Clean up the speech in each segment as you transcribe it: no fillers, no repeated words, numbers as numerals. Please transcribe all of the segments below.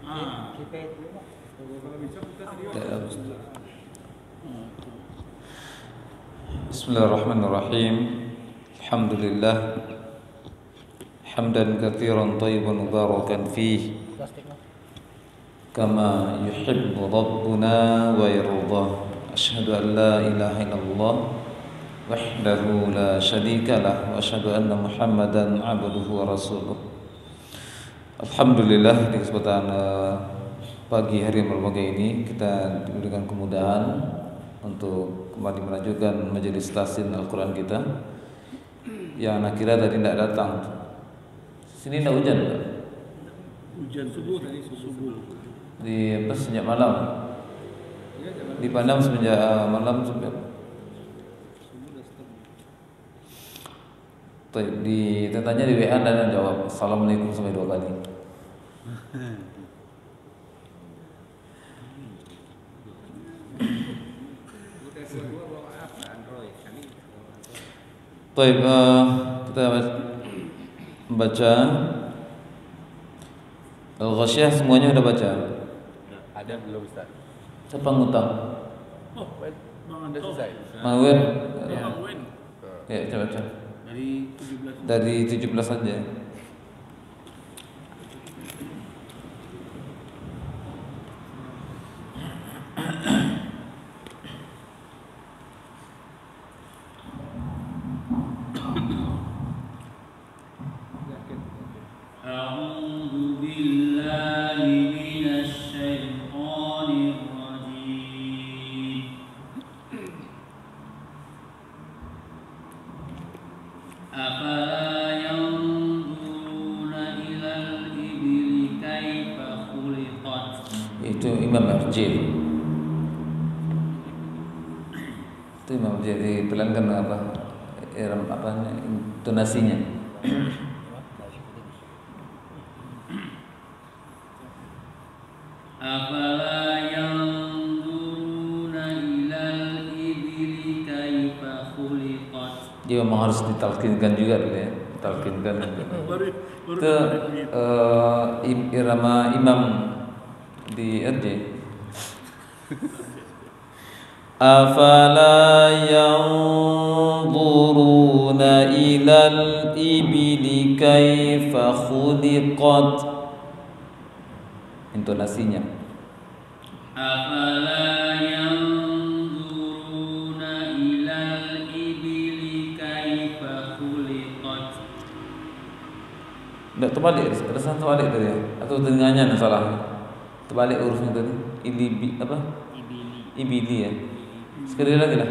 Bismillahirrahmanirrahim. Alhamdulillah hamdan katsiran thayyiban mubarakan fih kama yuhibbu rabbuna wa yarda. Asyhadu an la ilaha illallah wahdahu la syarika lah wa asyhadu anna Muhammadan abduhu wa rasuluh. Alhamdulillah, di kesempatan pagi hari yang berbahagia ini kita diberikan kemudahan untuk kembali melanjutkan majelis tahsin Al-Quran kita yang akhirnya tadi tidak datang. Sini tidak hujan, Pak? Hujan subuh tadi, subuh. Di apa sejak malam? Di Padang semenjak malam sampai ditanya di WA dan jawab Assalamualaikum sampai 2 kali. Baik, kita membaca Al-Ghasyiyah, semuanya udah baca? Ada belum, Ustaz? Siapa ngutang? Oh, Bang Udah selesai. Mang Wen? Bang Wen. Ya, coba baca. Dari 17. Dari 17 saja. Itu Imam Marjir. Itu Imam Marjir, dipelankan apa? Intonasinya. Afala yanzuruna ilal ibili kaifa khuliqat. Dia memang harus ditalkinkan juga dulu ya. Talkinkan. Itu irama Imam di RJ. Afala yanzuruna ilal ibili kaifa khuliqat. Intonasinya. Afala yanzuruna ilal ibili kaifa khuliqat. Tidak terbalik, ada salah terbalik tadi ya? Atau dengannya yang salah? Terbalik urusnya tadi. Ilibi apa? Ibili ya. Sekali lagi lah.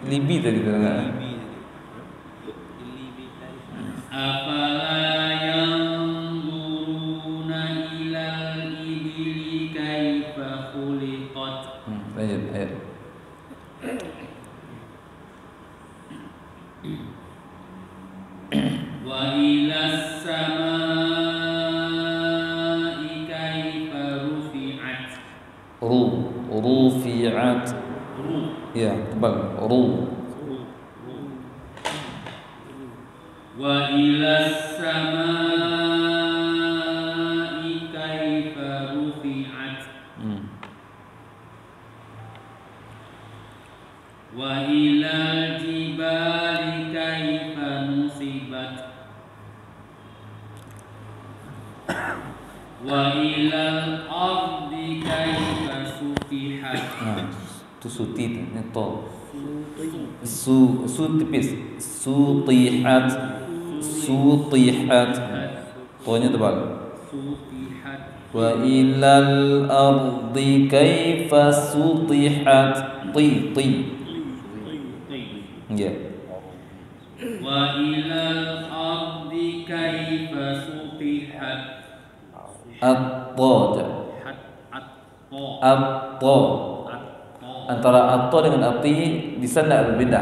Libi tadi terdengar. Afala yanzuruna ilal ibili kaifa khuliqat. Lanjut ayat. Wa ilas samai kaifa rufi'at. Rufi'at. Ya, tebal. Wa ilas samai kaifa rufi'at. Wa ilal jibali kaifa nusibat. Wa ilal ardi kaifa sufihat. Itu suti itu. Su tipis. Sutihat. Tonya tebal. Sufihat. Wa ilal ardi kaifa sutihat. Ti. Ya. Wa ilal ardi kaifa sufihat. At-ta. Antara at-ta dengan ati di sana berbeda.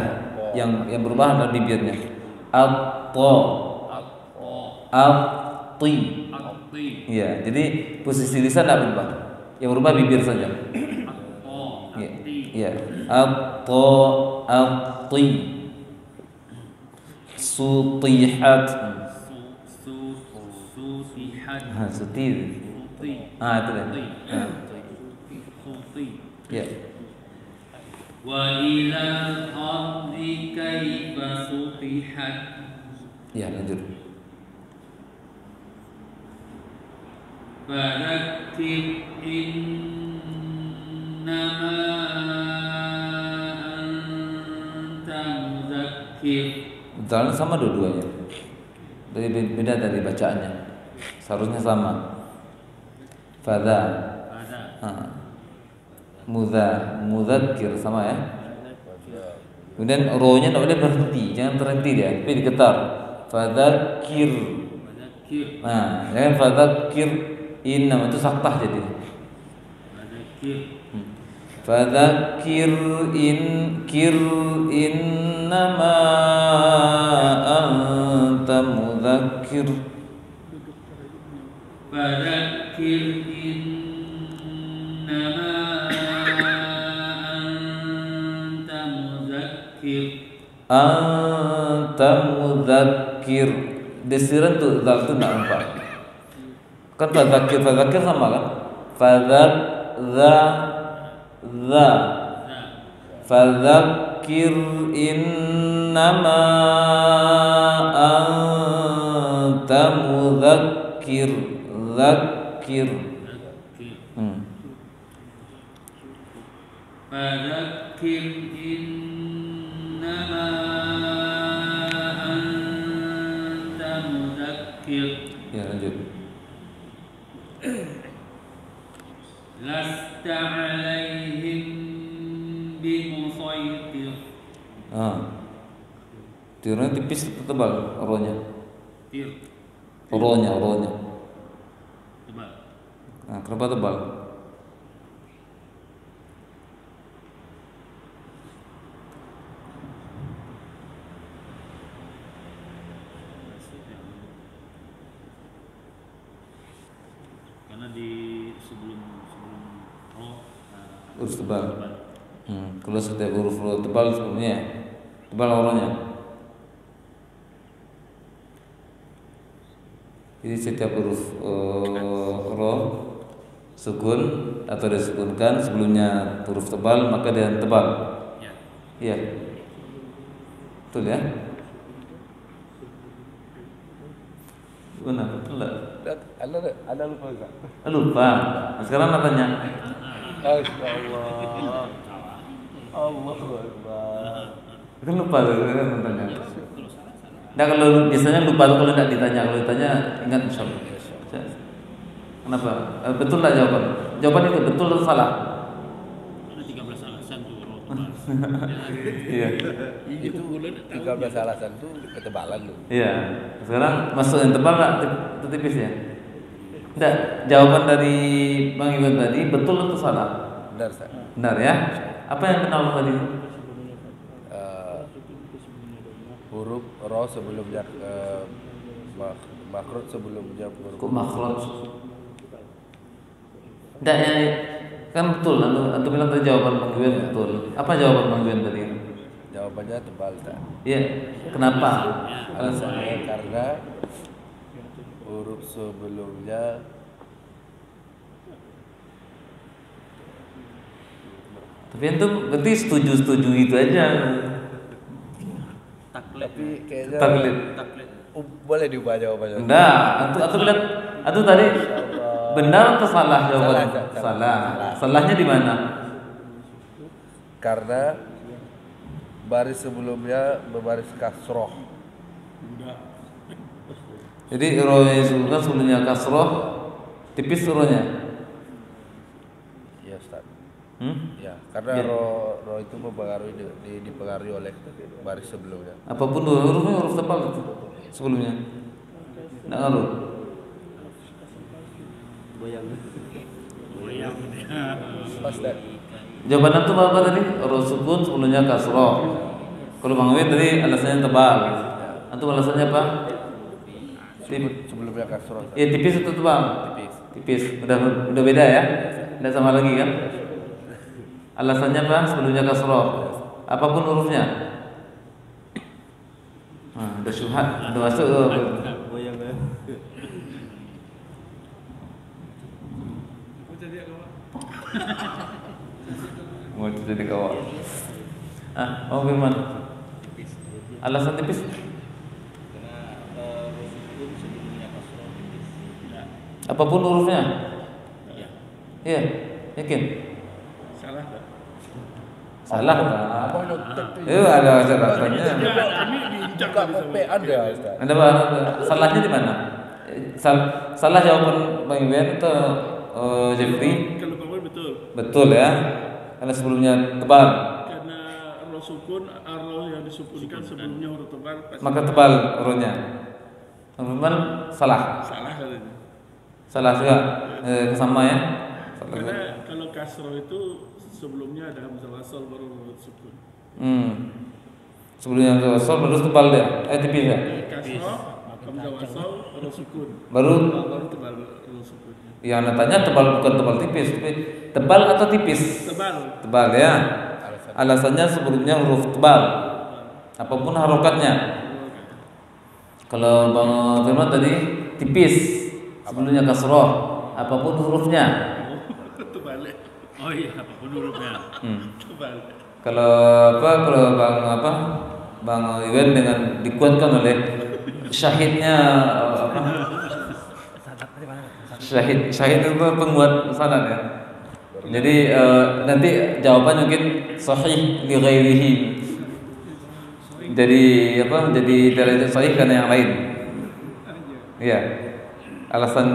Yang berubah adalah bibirnya. At-ta. At-ti. Ya, jadi posisi lisan tidak berubah. Yang berubah bibir saja. Ya. At-ta, at-ti. Sutihat. sutihat. Suti. Suti. Itu deh. Suti. Ya. Wa ilal ardi kaifa sutihat. Ya, lanjut. Fadzakir innama anta mudzakir. Jalan sama dua-duanya. Beda dari bacaannya. Seharusnya sama. Fadza. Mudzakir sama ya. Kemudian ro-nya tidak boleh berhenti, jangan terhenti dia, tapi digetar. Fadzakir. Jangan fadzakir innama itu saktah jadi. Fadzakir innama anta mudzakir. Fadzakir innama anta mudzakir. Anta mudzakir. Desiran tuh zal itu enggak nampak. Kan fadzakir sama kan? Fadzakir innama anta mudzakir. Zakir. Fadzakir innama anta mudzakir. Ya, lanjut. Lasta alaihim bimusaitir. Tirnya tipis atau tebal rohnya? Rohnya tebal. Kenapa tebal? Karena di sebelum roh Huruf tebal. Kalau setiap huruf roh tebal sebelumnya tebal rohnya. Jadi setiap huruf roh sukun atau disukunkan sebelumnya huruf tebal maka dia tebal. Iya. Betul ya? Benar, betul enggak? Ada lupa enggak? Lupa. Nah, sekarang apa tanya? Astagfirullah. Allahu Akbar. Kan lupa tuh kan tanya. Nah kalau biasanya lupa tuh kalau tidak ditanya, kalau ditanya ingat insyaallah. Kenapa? Betul lah jawaban. Jawaban itu betul atau salah? ada 13 alasan tuh roh. Iya. Itu 13 alasan tuh ketebalan lu. Iya. Sekarang masuk yang tebal nggak? Tipis ya? Tidak. Jawaban dari Bang Iwan tadi betul atau salah? Benar, Ustaz. Benar ya? Apa yang kenal tadi? Huruf roh sebelumnya makhraj sebelumnya huruf. Kok makhraj? Tidak ya? Kan betul. Antum bilang tadi jawaban Bang Iwan betul. Apa jawaban Bang Iwan tadi? Jawabannya tebal, Ustaz. Iya. Kenapa? Alasannya karena huruf sebelumnya Tapi antum berarti setuju itu aja. tapi kayaknya Taklid. boleh diubah jawabannya. Enggak, antum bilang antum tadi benar atau salah jawaban? Salah. Salahnya di mana? Karena baris sebelumnya berbaris kasroh. Jadi roh yang sebelumnya kasroh tipis rohnya. Iya, Ustaz. Ya, Ya. karena roh itu mempengaruhi dipengaruhi oleh baris sebelumnya. Apapun hurufnya huruf tebal itu sebelumnya. Enggak ngaruh. Pas dan Jawaban antum apa tadi? Roh sukun sebelumnya kasroh. Kalau Bang Win tadi alasannya tebal. Antum alasannya apa? sebelumnya kasroh. Ya tipis atau tebal? Tipis. Udah beda ya? Tidak sama lagi kan? Alasannya apa? Sebelumnya kasroh. Apapun hurufnya. Udah syubhat, udah masuk. Mau jadi kawan. Mau firman. Alasan tipis? Karena sukun sebelumnya kasroh tipis. Apapun hurufnya? Iya. Iya, yakin? Salah tak? Salah tak? Apa nyotek tuh? Ada catatannya. Kami diinjak Buka tadi PP sama. ada Ustaz. Ada apa? Salahnya di mana? Salah jawaban Bang Iwan atau Jeffrey? Kalau kawan betul. Betul ya. Karena sebelumnya tebal, Karena roh sukun, roh yang disukunkan sebelumnya huruf tebal pasti maka tebal hurufnya. Teman-teman salah. salah katanya. Salah juga. Sama ya. Salah. Karena kalau kasroh itu sebelumnya ada hamzah wasal baru huruf sukun. Sebelumnya wasal baru tebal dia. Tipis ya. Kasroh, hamzah wasal, huruf sukun. Baru Baru tebal huruf sukun. yang tanya tebal bukan tebal tipis, tapi tebal atau tipis? Tebal. Tebal ya. Alasannya sebelumnya huruf tebal. Apapun harokatnya. Kalau Bang Firman tadi tipis, sebelumnya kasroh. Apapun hurufnya. Tebal. Oh iya, apapun hurufnya. Tebal. Kalau Bang Iwan dengan dikuatkan oleh syahidnya syahid itu penguat sanad ya. Jadi nanti jawaban mungkin sahih li ghairihi. Jadi Jadi derajat sahih karena yang lain. Iya. Alasan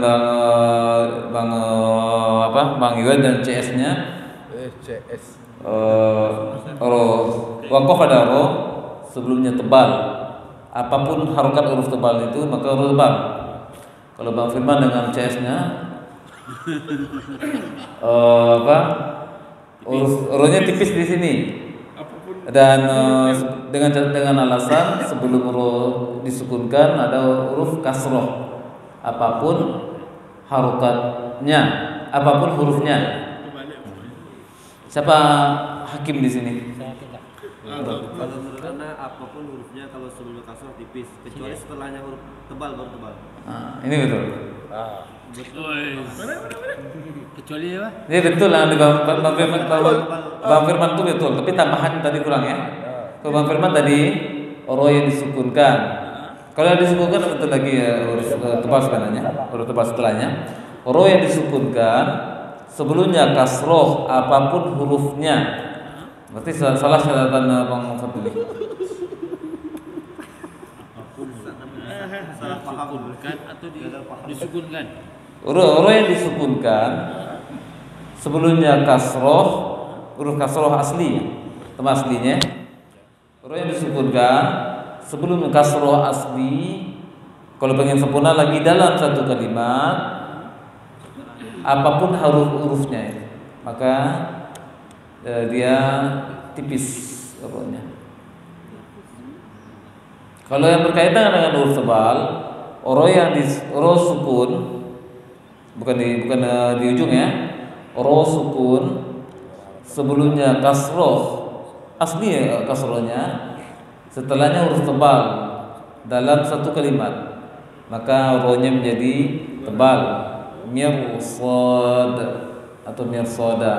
Bang Iwan dan CS-nya CS. Wakof ada roh sebelumnya tebal. Apapun harokat huruf tebal itu maka huruf tebal. Kalau Bang Firman dengan CS-nya hurufnya tipis di sini. Dan dengan alasan sebelum huruf disukunkan ada huruf kasroh. Apapun harokatnya, apapun hurufnya. Siapa hakim di sini? Karena apapun hurufnya kalau sebelumnya kasroh tipis, kecuali setelahnya huruf tebal baru tebal. Ini betul. Kecuali apa? Ini betul lah Bang Firman itu betul, tapi tambahan tadi kurang ya. Kalau Bang Firman tadi roh yang disukunkan. Kalau yang disukunkan betul lagi ya, huruf tebal sebenarnya, huruf tebal setelahnya. Roh yang disukunkan sebelumnya kasroh apapun hurufnya. Berarti salah catatan Bang Fatuli. Salah paham Sukunkan atau disukunkan? Huruf yang disukunkan sebelumnya kasroh, huruf kasroh asli, tema aslinya. Huruf yang disukunkan sebelum kasroh asli, kalau pengen sempurna lagi dalam satu kalimat, apapun hurufnya, maka dia tipis pokoknya. Kalau yang berkaitan dengan huruf tebal, roh sukun bukan di ujung ya. Roh sukun sebelumnya kasroh asli ya, kasrohnya setelahnya huruf tebal dalam satu kalimat, maka rohnya menjadi tebal. Mirsad atau mirsada.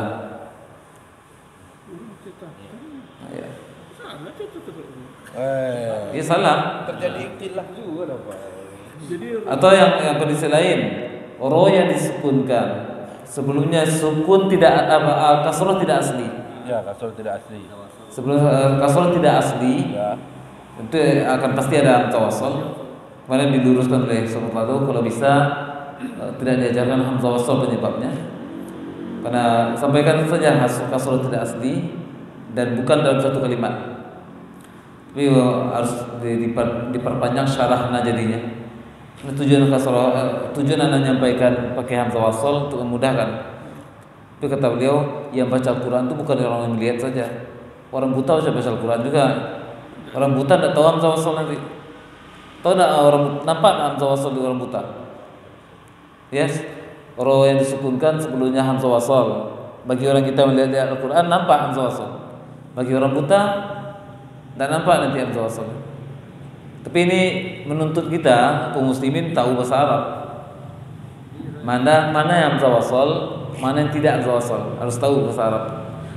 Iya salah. Terjadi ikhtilaf juga lah Pak. Atau yang kondisi lain, roh yang disukunkan sebelumnya sukun tidak kasroh tidak asli. Ya, kasroh tidak asli. Sebelum kasroh tidak asli, Ya. itu akan pasti ada hamzah. Kemarin diluruskan oleh Sobat Lalu, kalau bisa tidak diajarkan hamzah wasal penyebabnya. Karena sampaikan saja kasroh tidak asli dan bukan dalam satu kalimat. Tapi harus diperpanjang syarahnya jadinya. Tujuan kasroh, tujuan anda menyampaikan pakai hamzah wasal untuk memudahkan. Tapi kata beliau, yang baca Al-Quran itu bukan orang yang melihat saja. Orang buta bisa baca Al-Quran juga. Orang buta tidak tahu hamzah wasal nanti. Tahu tidak orang nampak hamzah wasal di orang buta? Yes, roh yang disukunkan sebelumnya hamzah wasal. Bagi orang kita melihat di Al-Quran nampak hamzah wasal. Bagi orang buta tidak nampak nanti hamzah wasal. Tapi ini menuntut kita kaum muslimin tahu bahasa Arab. Mana yang hamzah wasal, mana yang tidak hamzah wasal. Harus tahu bahasa Arab.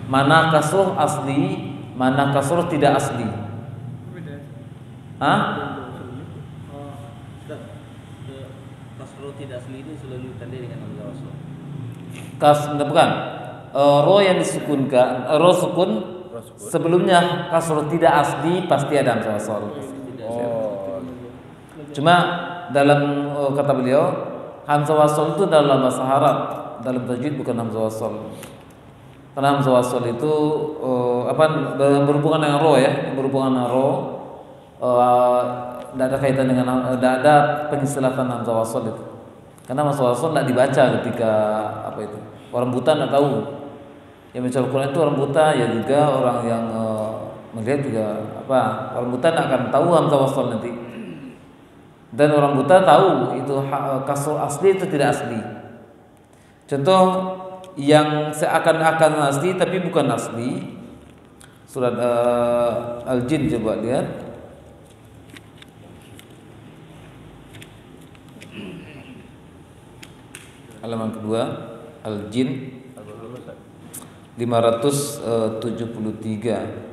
Mana kasroh asli, mana kasroh tidak asli. Hah? Kasroh tidak asli ini selalu ditandai dengan hamzah wasal. Bukan. Ro yang disukunkan, ro sukun sebelumnya kasroh tidak asli pasti ada hamzah wasal. Cuma dalam kata beliau hamzah wasal itu dalam bahasa Arab, dalam tajwid bukan hamzah wasal. Karena hamzah wasal itu berhubungan dengan ro ya, berhubungan dengan ro. Tidak ada kaitan dengan, tidak ada pengistilahkan hamzah wasal itu. Karena hamzah wasal tidak dibaca ketika orang buta tidak tahu. Yang baca Al-Quran itu orang buta, ya juga orang yang melihat juga orang buta tidak akan tahu hamzah wasal nanti. Dan orang buta tahu itu kasroh asli itu tidak asli. Contoh yang seakan-akan asli tapi bukan asli. Surat Al-Jin coba lihat. Halaman kedua Al-Jin 573.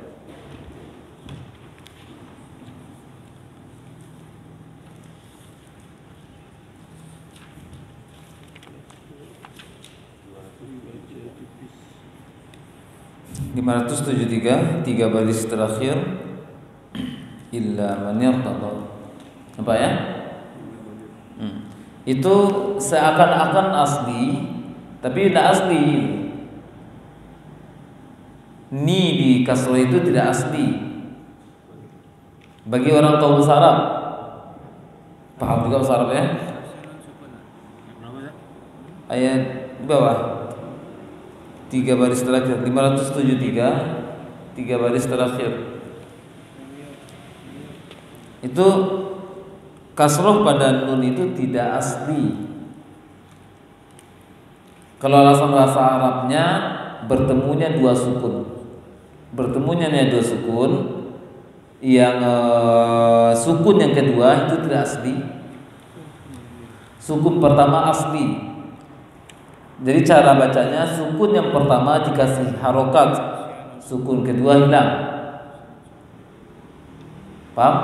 Tiga baris terakhir illa man yartada. Apa ya? Itu seakan-akan asli tapi tidak asli. Ni di kasroh itu tidak asli. Bagi orang tahu bahasa Arab, paham juga bahasa Arab ya? Ayat di bawah 3 baris terakhir 573 3 baris terakhir itu kasroh pada nun itu tidak asli. Kalau alasan bahasa Arabnya bertemunya dua sukun, yang sukun yang kedua itu tidak asli. Sukun pertama asli. Jadi cara bacanya sukun yang pertama dikasih harokat, sukun kedua hilang. Paham?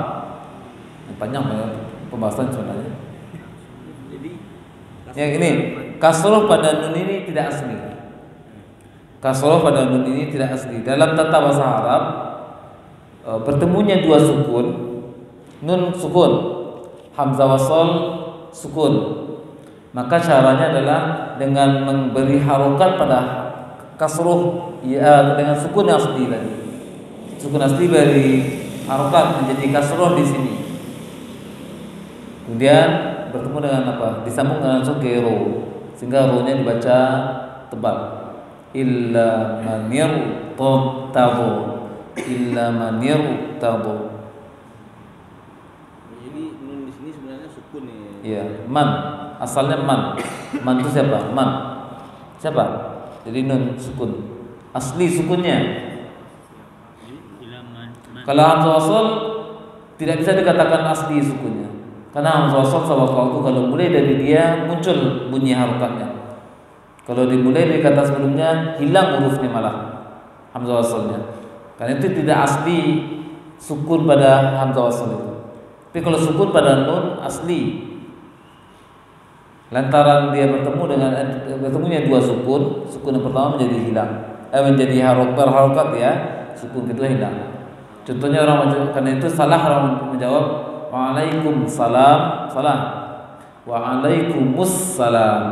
Panjang pembahasan sebenarnya. Jadi yang ini kasroh pada nun ini tidak asli. Kasroh pada nun ini tidak asli. Dalam tata bahasa Arab bertemunya dua sukun, nun sukun, hamzah wasal sukun. Maka caranya adalah dengan memberi harokat pada kasroh ya, dengan sukun asli tadi. Sukun asli beri harokat menjadi kasroh di sini. Kemudian bertemu dengan apa? Disambung dengan langsung ke ro, sehingga ro-nya dibaca tebal. Illa man yartabu, illa man yartabu. Jadi nun di sini sebenarnya sukun ya. Iya, man. Asalnya man. Man itu siapa? Man. Siapa? Jadi nun sukun. Asli sukunnya. Kalau hamzah wasal tidak bisa dikatakan asli sukunnya. Karena hamzah wasal sama itu kalau mulai dari dia muncul bunyi harokatnya. Kalau dimulai dari kata sebelumnya hilang hurufnya malah hamzah wasalnya. Karena itu tidak asli sukun pada hamzah wasal itu. Tapi kalau sukun pada nun asli. Lantaran dia bertemunya dua sukun, sukun yang pertama menjadi hilang, menjadi harokat ya, sukun kedua hilang. Contohnya orang karena itu salah orang menjawab waalaikumsalam, salah, waalaikumsalam.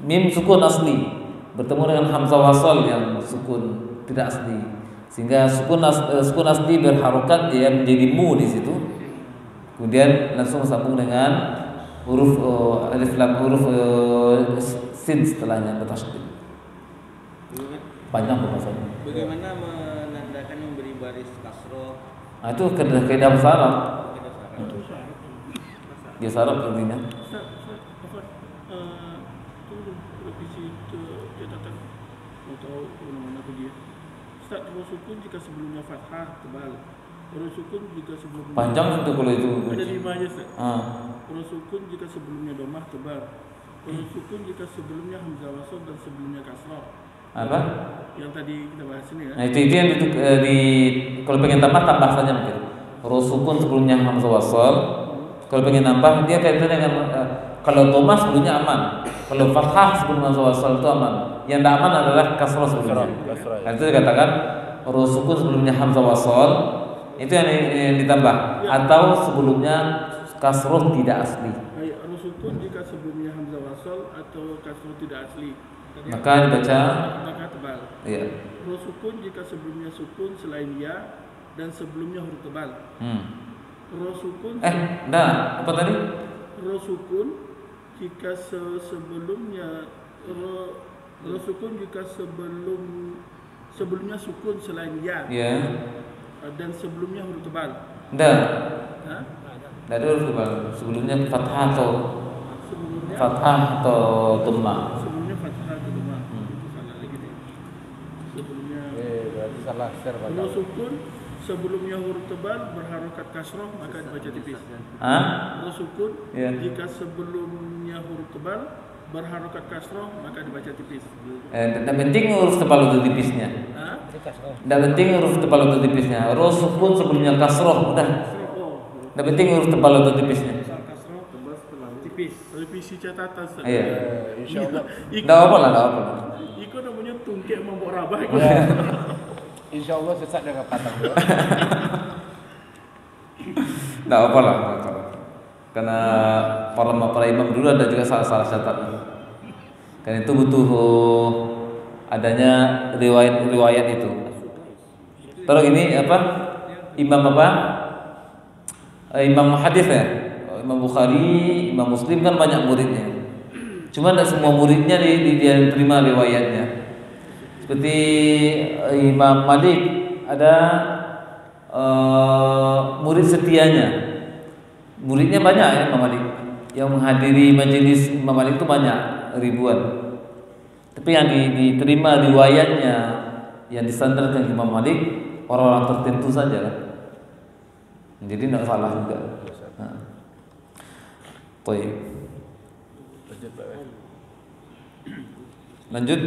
Mim sukun asli bertemu dengan hamzah wasal yang sukun tidak asli, sehingga sukun asli berharokat dia menjadi mu di situ. Kemudian langsung sambung dengan huruf alif lam, huruf sin setelahnya bertasydid. Panjang pembahasannya. Bagaimana menandakan memberi baris kasroh? Nah, itu kaidah bahasa Arab. Bahasa Arab artinya. Tunggu revisi catatan mau tahu mana dia. Ustaz, huruf sukun jika sebelumnya fathah tebal. Huruf sukun jika sebelumnya Panjang itu kalau itu. ada 5 aja Ustaz. Ah. Huruf sukun jika sebelumnya domah tebal. Huruf sukun jika sebelumnya hamzah wasl dan sebelumnya kasrah. Apa? Yang tadi kita bahas ini ya. Nah itu yang kalau pengen tambah saja mungkin. Huruf sukun sebelumnya hamzah wasl. Kalau pengen nambah dia kaitannya dengan kalau dhamma sebelumnya aman. Kalau fathah sebelum hamzah wasl itu aman. Yang tidak aman adalah kasrah sebelumnya. Kasrah. Nah, itu dikatakan huruf sukun sebelumnya hamzah wasl itu yang ditambah atau sebelumnya kasrah tidak asli. Huruf sukun jika sebelumnya hamzah wasl atau kasrah tidak asli. Maka dibaca maka tebal. iya. Huruf sukun jika sebelumnya sukun selain ya dan sebelumnya huruf tebal. Huruf sukun Apa tadi? huruf sukun jika sebelumnya huruf sukun jika sebelumnya sukun selain ya Iya. dan sebelumnya huruf tebal. Enggak. Hah? Enggak ada huruf tebal. Sebelumnya fathah atau Sebelumnya dhamma. sebelumnya fathah atau dhamma. Salah lagi nih. Sebelumnya Berarti salah share huruf sukun sebelumnya huruf tebal berharokat kasroh maka dibaca tipis. Huruf sukun jika sebelumnya huruf tebal berharokat kasroh maka dibaca tipis. Tidak penting huruf tebal atau tipisnya. Tidak penting huruf tebal atau tipisnya. Huruf sukun sebelumnya kasroh udah. Tidak penting huruf tebal atau tipisnya. Kasroh tebal setelah tipis. Revisi catatan. Iya. Insyaallah. Tidak apa lah. Iko namanya tungkek mambok rabah. Insyaallah sesat dengan patang dulu. Tidak apa lah. Karena para imam dulu ada juga salah catat. Karena itu butuh adanya riwayat itu. Terus ini apa? Imam apa? Imam hadis ya. Imam Bukhari, Imam Muslim kan banyak muridnya. Cuma tidak semua muridnya dia terima riwayatnya. Seperti Imam Malik ada murid setianya. Muridnya banyak ya Imam Malik. Yang menghadiri majelis Imam Malik itu banyak, ribuan. Tapi yang diterima riwayatnya yang disandarkan Imam Malik orang-orang tertentu saja kan. Jadi tidak salah juga. Baik. Lanjut.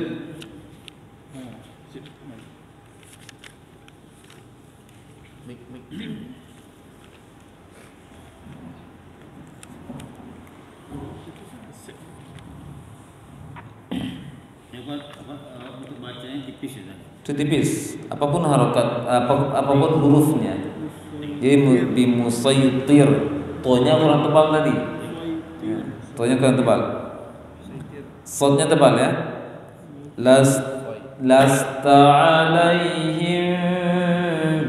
Untuk bacanya tipis ya. Itu tipis. Apapun harokat, apapun hurufnya. Jadi bimusaytir. Tonya kurang tebal tadi. Tonya kurang tebal. Sodnya tebal ya. Lasta alaihim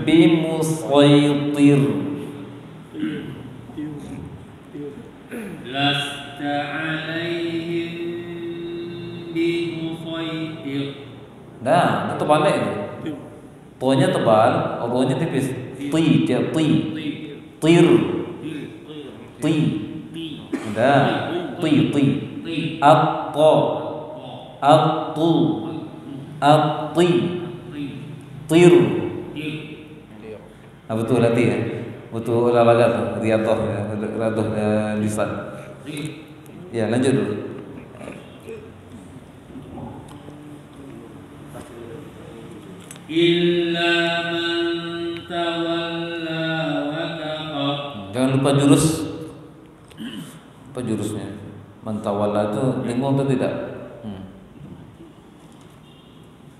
bimusaytir. Lasta alaihim bimusaytir. Nah, itu balik. Tonya tebal, tonya tipis. Tir. Dah. Ti. At-ta. At-tu. At-ti. Tir. Nah, betul nanti ya. Betul olahraga riyadhah lisan. Ya, lanjut dulu. Illa man tawalla wa kafar. Jangan lupa jurus. Apa jurusnya? Mantawalla itu lingung atau tidak?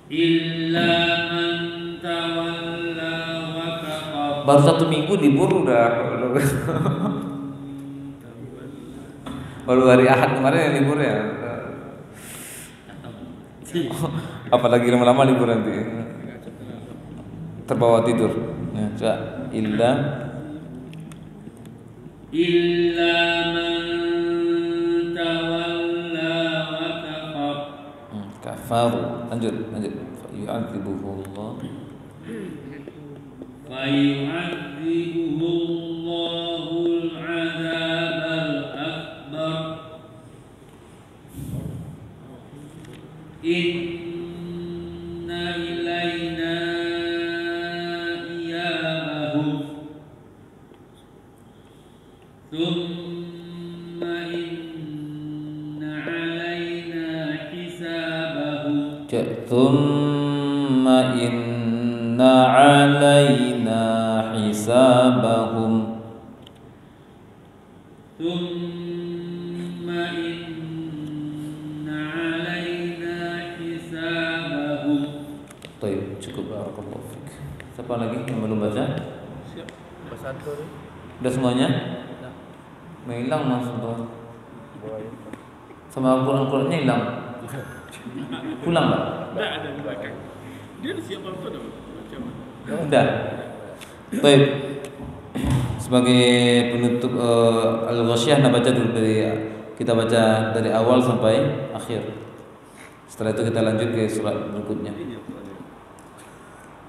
Illa man tawalla wa kafar. Baru 1 minggu libur udah. Baru hari Ahad kemarin yang libur ya. Apalagi lama-lama libur nanti. Terbawa tidur. Ya, coba illa man tawalla wa kafar. kafaru. Lanjut. Yu'adzibuhu Allah. Fa yu'adzibuhu Allahul 'adzabal akbar. Inna ilaina iyabahum thumma inna Thumma inna alaina hisabahum. Thumma inna alaina hisabahum. Baik, cukup, barakallahu fiik. Siapa lagi yang belum baca? Siap. Pesantren. Udah semuanya? Hilang maksudnya. Sama Al-Qur'annya hilang. Pulang Pak? Tidak ada di belakang. Dia siap apa tuh? Macam Udah. Baik. Sebagai penutup Al-Ghasyiyah, baca dulu kita baca dari awal sampai akhir. Setelah itu kita lanjut ke surat berikutnya.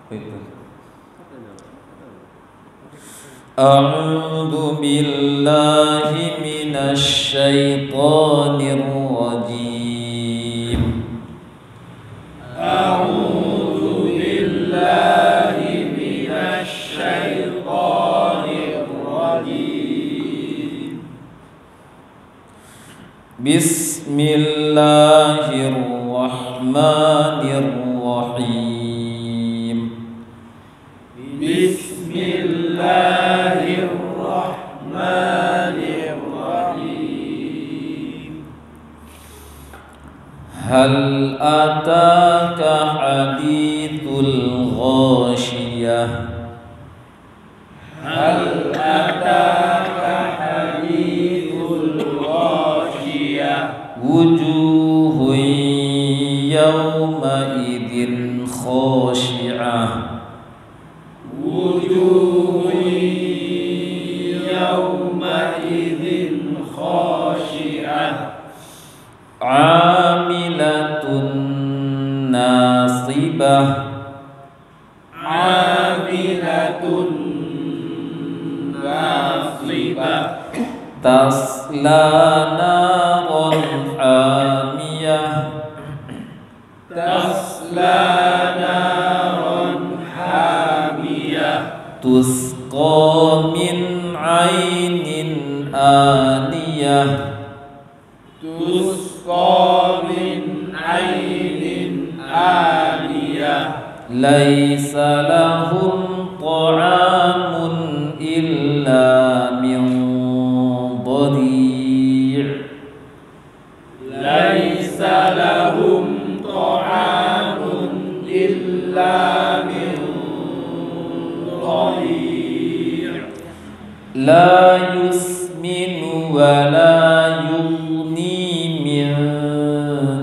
Baik. A'udzu billahi minasy syaithanir rajim. A'udzu billahi minasy syaithanir rajim. Bismillahirrahmanirrahim. Bismillahirrahmanirrahim. Hal ataka hadithul ghashiyah. Hal ataka hadithul ghashiyah. Wujuhun yawma idzin khashi'ah. Wujuhun yawma idzin khashi'ah. Amilatun nasibah. Amilatun nasibah. Tasla naran hamiyah. Tasla naran hamiyah. Tusqa min ainin aniyah. Tusqa min ainin aniyah. Laisa lahum ta'amun illa min dhari'. Laisa lahum ta'amun illa min dhari'. La yusminu wa la yughni min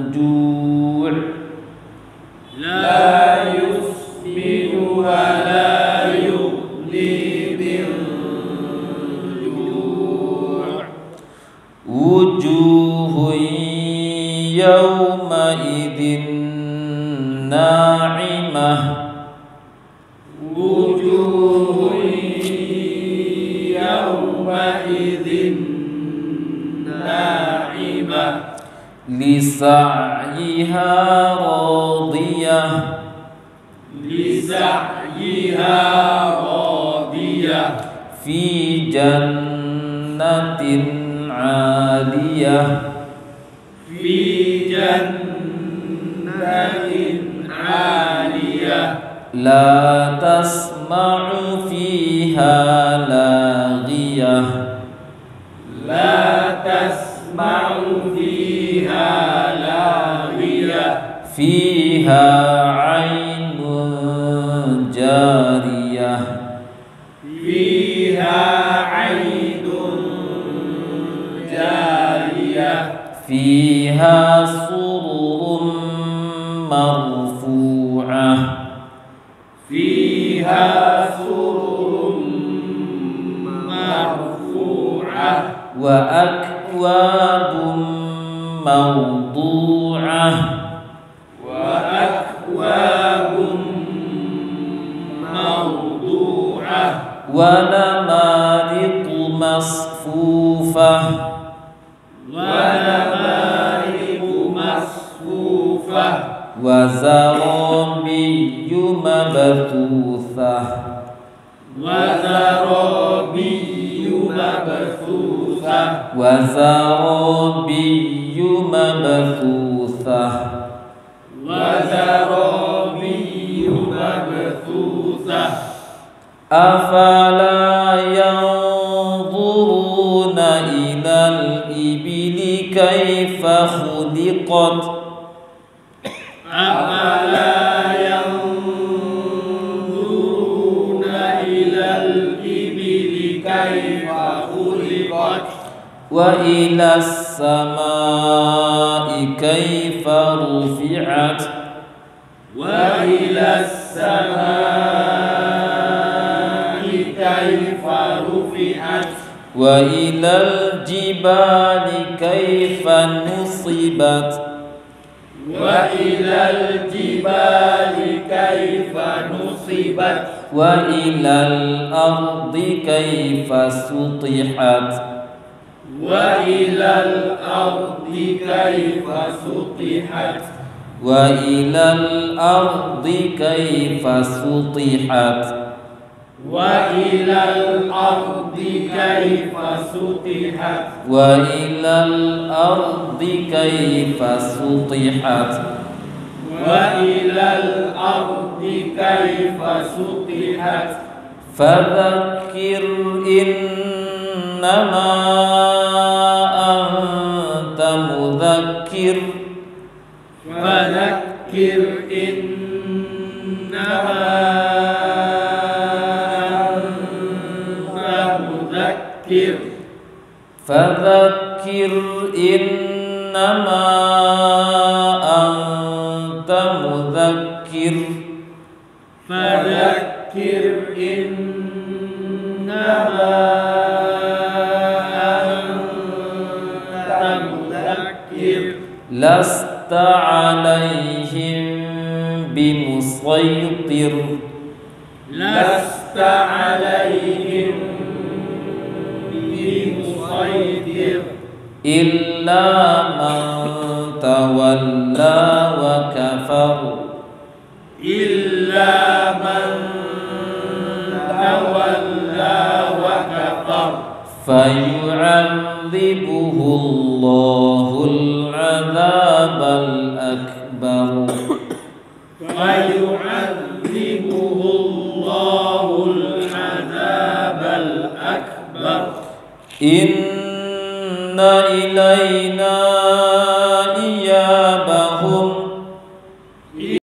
ju'. La yusminu wa la yughni min ju'. Wujuhun yawma idzin na'imah. Wujuhun yawma idzin na'imah. Lisa'yiha radiyah. Lisa'yiha radiyah. Fi jannatin 'aliyah. Fi jannatin 'aliyah. La tasma'u fiha laghiyah. La tasma'u fiha laghiyah. Fiha 'ainun jariyah. Fiha 'ainun jariyah. Fiha sururun marfu'ah. Fiha sururun marfu'ah. Wa akwabun mawdu'ah. Wa akwabun mawdu'ah. Wa namariqu masfufah. Wa namariqu masfufah. Wa zarabiyyu mabthuthah. Wa zarabiyyu mabthuthah. Wa zarabiyyu mabthuthah. وزرابي مبثوثة أفلا ينظرون إلى الإبل كيف خلقت أفلا ينظرون إلى الإبل كيف خلقت وإلى السماء كيف رفعت وإلى السماء كيف رفعت وإلى الجبال كيف نصبت وإلى الجبال كيف نصبت وإلى الأرض كيف سطحت وإلى الأرض كيف سطحت وإلى الأرض كيف سطحت وإلى الأرض كيف سطحت وإلى الأرض كيف سطحت وإلى الأرض كيف سطحت فذكر إنما أنت مذكر فذكر إنما أنت مذكر فذكر إنما أنت مذكر فذكر إنما أنت مذكر لست عليهم بمسيطر لست عليهم بمسيطر إلا من تولى وكفر إلا من تولى وكفر فيعذبه الله العذاب الأكبر فيعذبه الله العذاب الأكبر إن إلينا